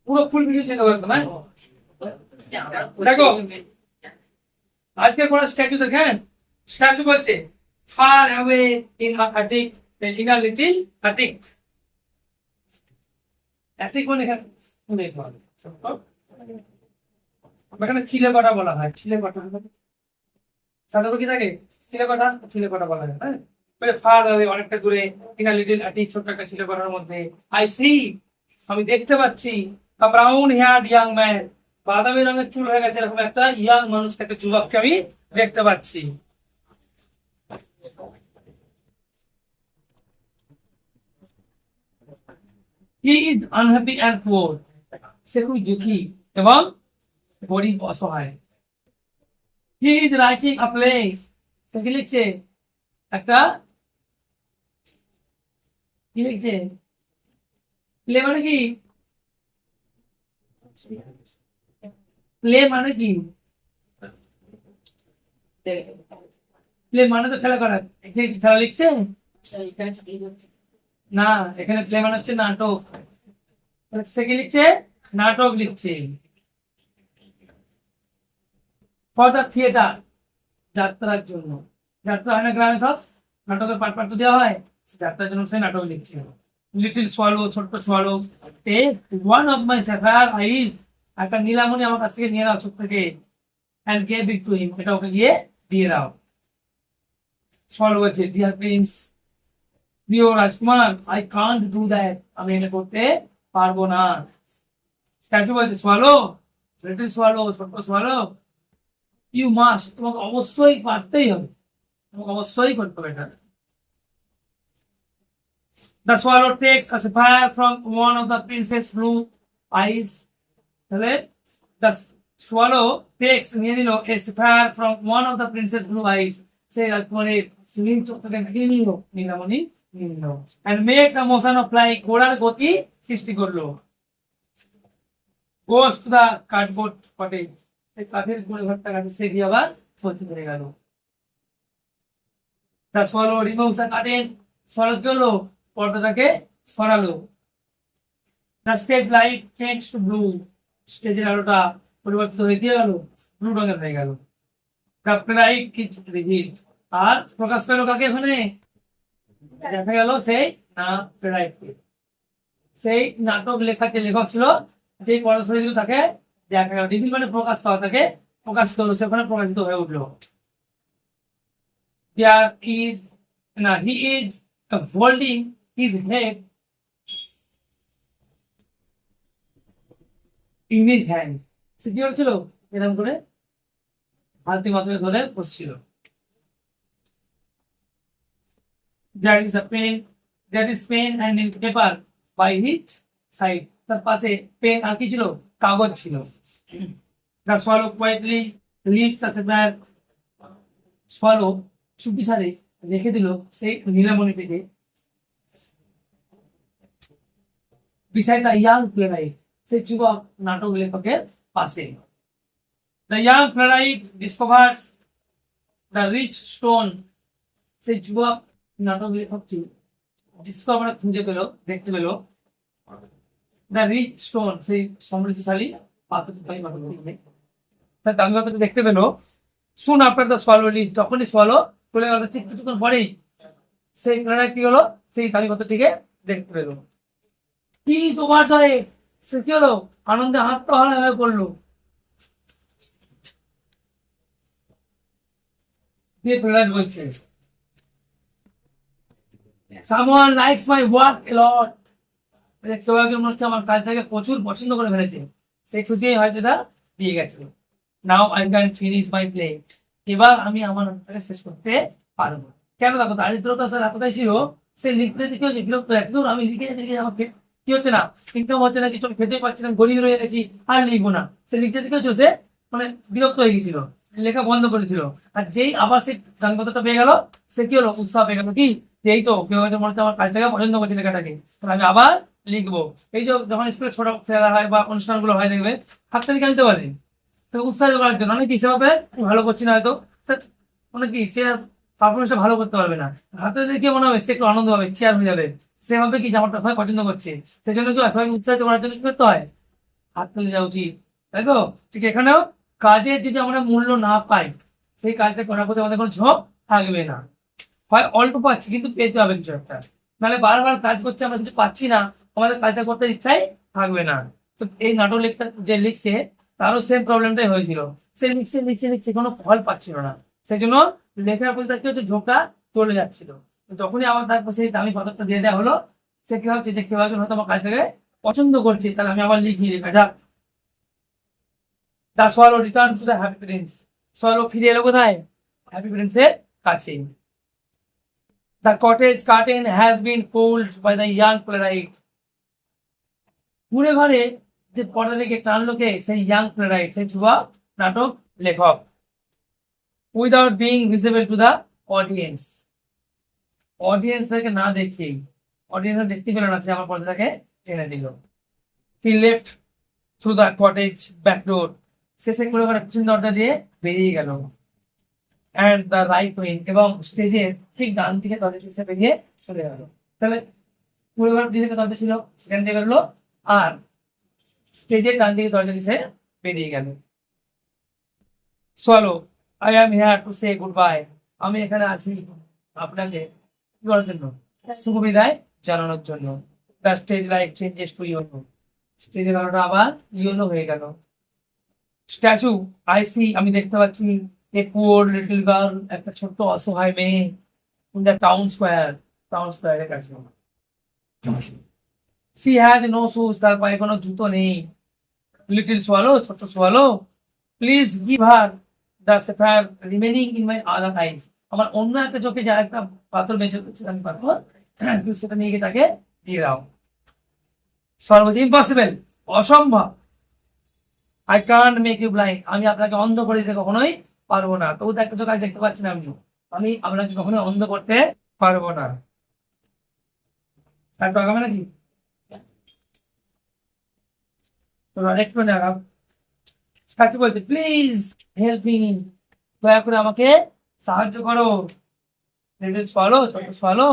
পুরো full video দিতে পারো তোমার। দেখো আজকে কোন স্ট্যাচু দেখেন, স্ট্যাচু বলছে far away in a attic, in a little attic. Attic মানে এখানে চিলে কটা বলা হয়, চিলে কটা সাধারণত কি থাকে, চিলে কটা, চিলে কটা বলা হয়। হ্যাঁ, ফার অ্যাওয়ে অনেকটা দূরে, ইন আ লিটল অ্যাটিক ছোট্ট একটা চিলে কটার মধ্যে, আই সি আমি দেখতে পাচ্ছি, আ ব্রাউন হেয়ার্ড ইয়াং ম্যান বাদামি রঙের চুল হয়ে গেছে এরকম একটা ইয়াং মানুষ, একটা যুবককে আমি দেখতে পাচ্ছি। He is unhappy and poor, সে খুব দুঃখী এবং গরিব অসহায়। He is writing a play, সে কি লিখছে, একটা কি লিখছে, প্লে মানে কি, প্লে মানে কি, প্লে মানে তো খেলা করা, এখানে কি খেলা লিখছে না, এখানে প্লে মানে হচ্ছে নাটক, সে কি লিখছে, নাটক লিখছে। ফর দ্য থিয়েটার, যাত্রার জন্য, যাত্রা হয় না গ্রামে সব, নাটকের পাঠ পাঠ দেওয়া হয়, যাত্রার জন্য সে নাটক লিখছে। লিটল সোয়ালো, ছোট্ট swallow, take one of my sapphire eyes, একটা নীলামণি আমার কাছ থেকে নিয়ে নাও চোখ থেকে, and gave it to him, এটা ওকে গিয়ে দিয়ে দাও। সোয়ালো বলছে ডিয়ার প্রিন্স, প্রিয় রাজকুমার, আই কান্ট ডু দ্যাট, আমি এটা করতে পারবো না। স্ট্যাচু বলছে সোয়ালো, লিটল সোয়ালো, ছোট্ট সোয়ালো, ইউ মাস্ট, তোমাকে অবশ্যই পারতেই হবে, তোমাকে অবশ্যই করতে হবে এটা। The swallow takes a sapphire from one of the princess blue eyes, তাহলে the swallow takes নিয়ে নিল a sapphire from one of the princess blue eyes, সে রাজকুমারীর নীল চোখ থেকে নিয়ে নিল, নীলামণি নিয়ে নিল, and make the motion of flying, ঘোড়ার গতি সৃষ্টি করলো। goes to the cardboard cottage, সে কাঠের গুঁড়ে ঘরটা কাছে সে গিয়ে আবার পৌঁছে ধরে গেল। The swallow removes the curtain, swallow কি হলো, পর্দাটাকে সরালো। The stage light changed to blue, স্টেজের আলোটা পরিবর্তিত হয়ে দিয়ে গেল, ব্লু রঙের হয়ে গেল। The play is revealed, আর প্রকাশ পেল কাকে, ওখানে দেখা গেল সেই না প্লেরাইটকে, সেই নাটক লেখা যে লেখক ছিল, যেই পড়াশোনা দিল তাকে দেখা গেল, রিভিল মানে প্রকাশ পাওয়া, তাকে প্রকাশিত হলো, সেখানে প্রকাশিত হয়ে উঠলো। There is না, he is holding his head in his hand, সে কি করছিল, এরকম করে হালতি মাধ্যমে ধরে বসছিল। There is a pen, there is pen and ink paper by his side, তার পাশে পেন আর কি ছিল, কাগজ ছিল। The swallow quietly leaves the sapphire, swallow চুপি সারে রেখে দিল সেই নীলামণি থেকে, beside the young playwright, সেই যুবক নাটক লেখকের পাশে। The young playwright discovers the rich stone, সেই যুবক নাটক লেখকটি ডিসকভার খুঁজে পেল, দেখতে পেল, the rich stone, সেই সমৃদ্ধশালী পাথরটি দামি পাথরটি দেখতে পেল। soon after the swallow leaves, যখনই সোয়ালো চলে গেল, ঠিক কিছুক্ষণ পরেই সেই প্লেয়ার কি হলো, সেই দামি পাথরটিকে দেখতে পেল। কি তোমার জয়ে, সে কি হলো, আনন্দে হাত পা হয়ে পড়লো। দিয়ে প্লেয়ার বলছে someone likes my work a lot, কেউ একজন মনে হচ্ছে আমার কাজটাকে প্রচুর পছন্দ করে ফেলেছে, সে খুশি হয়তো এটা দিয়ে গেছে। Now I can finish my play, এবার আমি আমার নাটকটাকে শেষ করতে পারবো। কেন, দেখো দারিদ্রতা স্যার এতটাই ছিল, সে লিখতে কি হচ্ছে, বিরক্ত হয়ে যাচ্ছে, আমি লিখে লিখে আমার কি হচ্ছে না, ইনকাম হচ্ছে না, কিছু খেতে পারছি না, গরিব রয়ে গেছি, আর লিখবো না। সে লিখতে কি হচ্ছে, সে মানে বিরক্ত হয়ে গেছিল, লেখা বন্ধ করেছিল। আর যেই আবার সে গানপত্রটা পেয়ে গেল, সে কি হলো, উৎসাহ পেয়ে গেল, কি এই তো কেউ হয়তো মনে হচ্ছে আমার কাজটাকে পছন্দ করছে লেখাটাকে, আমি আবার লিখবো। এই যে যখন স্কুলে ছোট খেলা হয় বা অনুষ্ঠানগুলো হয়, দেখবে হাতটা লিখে নিতে পারে, তো উৎসাহিত করার জন্য, অনেক হিসেবে ভালো করছি না হয়তো, মানে কি সে পারফরমেন্সটা ভালো করতে পারবে না, হাতে দেখে মনে হবে সে একটু আনন্দ পাবে, চেয়ার হয়ে যাবে, সে ভাবে কি জামাটা সবাই পছন্দ করছে, সেই জন্য কি সবাইকে উৎসাহিত করার জন্য কি করতে হয়, হাততালি দেওয়া উচিত, তাই তো? ঠিক এখানেও কাজের যদি আমরা মূল্য না পাই, সেই কাজটা করার প্রতি আমাদের কোনো ঝোঁক থাকবে না। হয় অল্প পাচ্ছি কিন্তু পেতে হবে কিছু একটা, নাহলে বারবার কাজ করছে আমরা কিছু পাচ্ছি না, আমাদের কাজটা করতে ইচ্ছাই থাকবে না। তো এই নাটক লেখা যে লিখছে তারও সেম প্রবলেমটাই হয়েছিল। সে লিখছে লিখছে লিখছে কোনো ফল পাচ্ছিল না, সেই জন্য লেখার প্রতি তার কি হচ্ছে, ঝোঁকটা চলে যাচ্ছিল। তো যখনই আমার তারপর সেই দামি পদকটা দিয়ে দেওয়া হলো, সে কি ভাবছে যে কেউ একজন হয়তো আমার কাজটাকে পছন্দ করছে, তাহলে আমি আবার লিখি লেখা যাক। The swallow return to the Happy Prince. Swallow ফিরে এলো কোথায়? হ্যাপি প্রিন্সের কাছে। The cottage curtain has been pulled by the young playwright. কুড়ে ঘরে যে পর্দা থেকে টানলো কে? সেই ইয়াং প্লেরাইট, সেই যুবা নাটক লেখক। Without being visible to the audience, audience থেকে না দেখেই, অডিয়েন্স দেখতে পেল না, সে আমার পর্দাটাকে টেনে দিল। He left through the cottage back ডোর, শেষে কুড়ে ঘরে পিছন দরজা দিয়ে বেরিয়ে গেল। অ্যান্ড দ্য রাইট উইং, এবং স্টেজের ঠিক ডান দিকে দরজা থেকে বেরিয়ে চলে গেল। তাহলে কুড়ে ঘর দিকে দরজা ছিল, সেখান দিয়ে বেরোলো, আর স্টেজের ডান দিকে দরজা দিয়ে বেরিয়ে গেল। Swallow, I am here to say good bye. আমি এখানে আছি আপনাকে কি করার জন্য? শুভ বিদায় জানানোর জন্য। The stage light changes to yellow, স্টেজের আলোটা আবার ইয়েলো হয়ে গেল। স্ট্যাচু, আই সি, আমি দেখতে পাচ্ছি এ পুয়ার লিটল গার্ল, একটা ছোট্ট অসহায় মেয়ে, in the town square, town স্কোয়ারের কাছে। সি হ্যাজ নো শুজ, তার পায়ে কোনো জুতো নেই। লিটল সোয়ালো, ছোট্ট swallow, please give her the sapphire remaining in my other eyes. আমার অন্য একটা চোখে যা একটা পাথর বেঁচে রয়েছে, আমি পাথর তুই সেটা নিয়ে গিয়ে তাকে দিয়ে দাও। সোয়ালো বলছে ইম্পসিবল, অসম্ভব। I can't make you blind, আমি আপনাকে অন্ধ করে দিতে কখনোই পারবো না। তবু তো একটা চোখ আজ দেখতে পাচ্ছি না, আমি আপনাকে কখনোই অন্ধ করতে পারবো না। তার তো আগামী নাকি নেক্সট মানে আগাম কাছে বলছে প্লিজ হেল্প মি, দয়া করে আমাকে সাহায্য করো। লিটল সোয়ালো, ছোট সোয়ালো।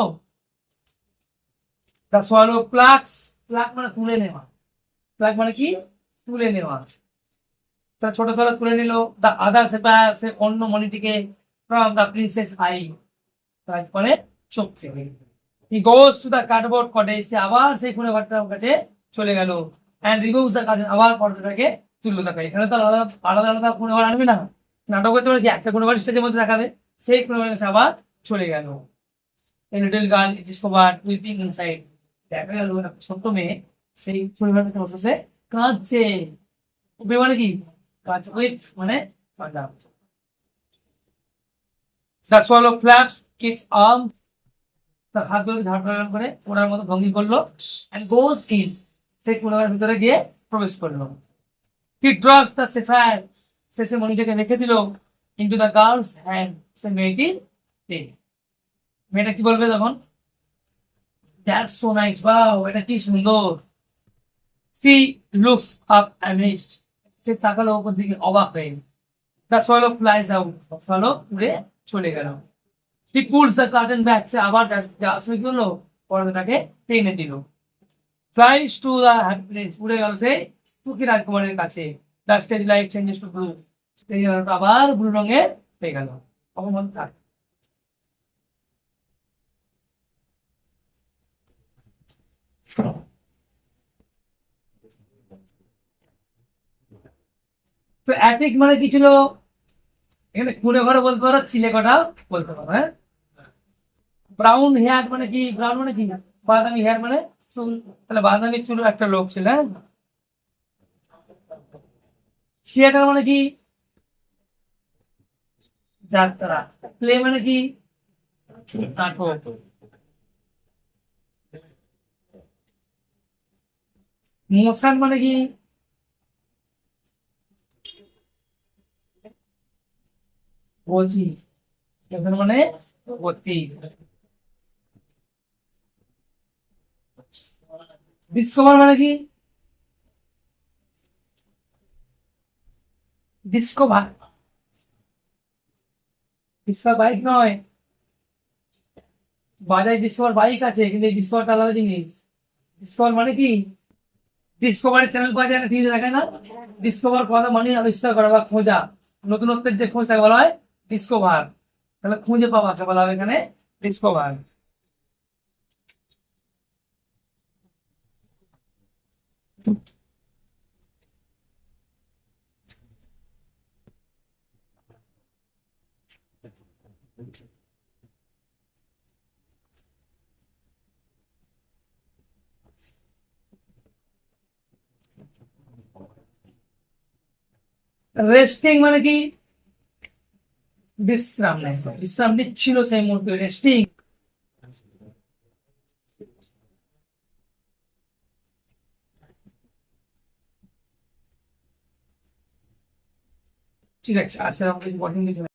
দ্য সোয়ালো প্লাক্স, প্লাক মানে তুলে নেওয়া, প্লাক মানে কি? তুলে নেওয়া। তা ছোট সোয়ালো তুলে নিল দ্য আদার সেপায়ার, সে অন্য মণিটিকে, ফ্রম দ্য প্রিন্সেস আই, তারপরে চোখ থেকে। He goes to the cardboard cottage, সে আবার সেই খুনে ঘরটার কাছে চলে গেল। অ্যান্ড রিমুভস দ্য কার্টেন, আবার পর্দাটাকে তুললো। তাকে এখানে তো আলাদা আলাদা আলাদা খুনে ঘর আনবে না, নাটকে তো একটা খুনে ঘর স্টেজের মধ্যে দেখাবে, সেই খুনে ঘরের কাছে আবার চলে গেল। A little girl is discovered weeping inside, দেখা গেল একটা ছোট্ট মেয়ে সেই খুনে ঘরের মধ্যে বসে কাঁদছে। উঠবে মানে কি? কাঁদছে, উইপ মানে কাঁদা। The swallow flaps it's arms, তার হাতগুলো ঝাড় করে ওনার মতো ভঙ্গি করলো। এন্ড গোস ইন, সেই কুলার ভিতরে গিয়ে প্রবেশ করলো। হি ড্রপস দ্য সেফায়ার, সে মণিটাকে রেখে দিল ইনটু দ্য গার্লস হ্যান্ড, সে মেয়েটির হাতে। মেয়েটা কি বলবে তখন? দ্যাটস সো নাইস, ওয়াও এটা কি সুন্দর। সি লুকস আপ অ্যামেজড, সে তাকালো উপর দিকে অবাক হয়ে। The swallow flies out, swallow উড়ে চলে গেল। হি পুলস দ্য কার্টেন ব্যাক, সে আবার যা আসলে কি হলো, পর্দাটাকে টেনে দিল। Flies two the Happy Prince, উড়ে গেল সেই সুখী রাজকুমারের কাছে। The stage light changes to blue, stage আলোটা আবার ব্লু রঙের হয়ে গেল। অপমান থাক। তো অ্যাটিক মানে কি ছিল? এখানে কুড়ে ঘরে বলতে পারো, চিলে কটাও বলতে পারো। হ্যাঁ, ব্রাউন হেয়ার মানে কি? ব্রাউন মানে কি? বাদামি হেয়ার মানে চুল, তাহলে বাদামি চুল একটা লোক ছিল। হ্যাঁ, থিয়েটার মানে কি? যাত্রা। প্লে মানে কি? নাটক। মোশন মানে কি? গতি। মোশন মানে গতি। ডিসকভার মানে কি? ডিসকভার, ডিসকভার বাইক নয়, বাজারে ডিসকভার বাইক আছে কিন্তু এই ডিসকভারটা আলাদা জিনিস। ডিসকভার মানে কি? ডিসকভারি চ্যানেল পাওয়া যায় না, টিভিতে দেখায় না? ডিসকভার কথা মানে আবিষ্কার করা বা খোঁজা, নতুনত্বের যে খোঁজ তাকে বলা হয় ডিসকভার। তাহলে খুঁজে পাওয়াকে বলা হয় এখানে ডিসকভার। রেস্টিং মানে কি? বিশ্রাম নেয়, বিশ্রাম নিচ্ছিল সেই মুহূর্তে, রেস্টিং। ঠিক আছে, আসলে আমাদের কঠিন কিছু